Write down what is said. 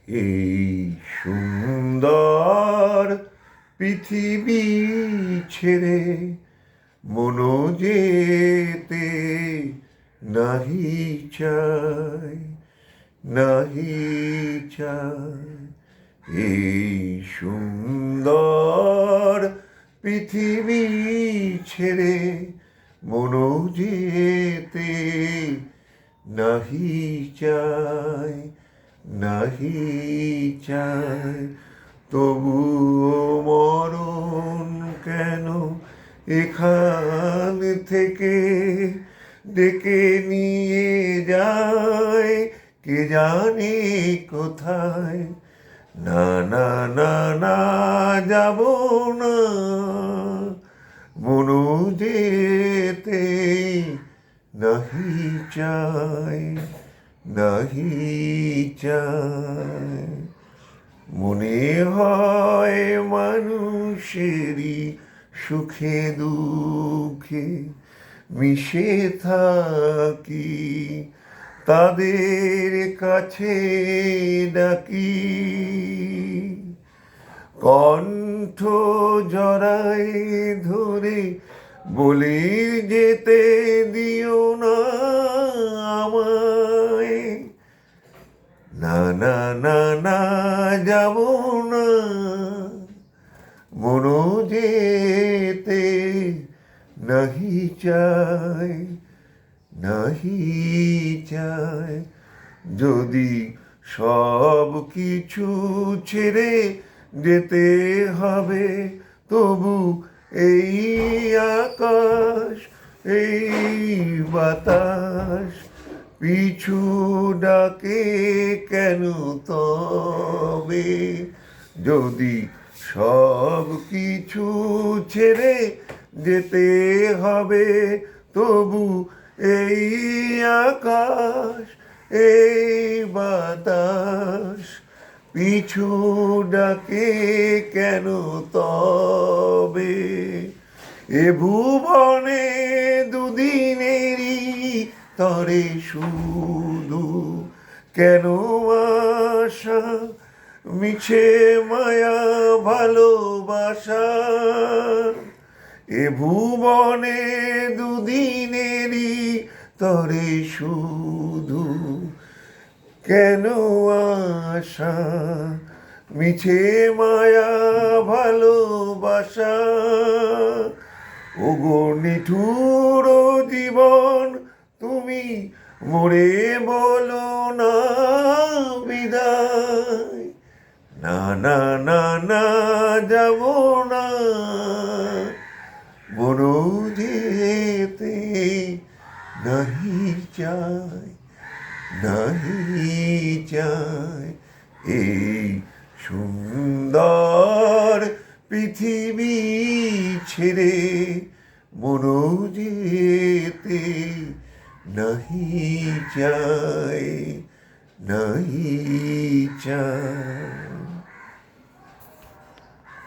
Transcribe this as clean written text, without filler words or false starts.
এই সুন্দর পৃথিবী ছেড়ে মনো যেতে নাহি চায়, নাহি চায়। এই সুন্দর পৃথিবী ছেড়ে মনো যেতে নাহি চায়, নাহি চায়। তবুও মরণ কেন এখান থেকে ডেকে নিয়ে যায় কে জানে কোথায়। না না না না, যাব না, মনো যেতে নাহি চায়, নাহি চায়। মনে হয় মানুষেরই সুখে দুঃখে মিশে থাকি, তাদের কাছে ডাকি। কণ্ঠ জড়ায় ধরে বলে যেতে দিও না আমায়। না না না না, যাব না, মনো যেতে নাহি চায়, নাহি চায়। যদি সব কিছু ছেড়ে যেতে হবে, তবু এই আকাশ, এই বাতাস পিছু ডাকে কেন তবে? যদি সব কিছু ছেড়ে যেতে হবে, তবু এই আকাশ, এই বাতাস পিছু ডাকে কেন তবে? এ ভুবনে দুদিনেরই তরে শুধু কেন আশা, মিছে মায়া ভালোবাসা। এ ভুবনে দুদিনেরই তরে শুধু কেন আশা, মিছে মায়া ভালোবাসা। ওগো নিঠুর জীবন, তুমি মোরে বলো না বিদায়। না না না না, যাব না, মনো যেতে নাহি চায়, নাহি চায়। এই সুন্দর পৃথিবী ছেড়ে মনো যেতে নাহি চায়, নাহি চায়।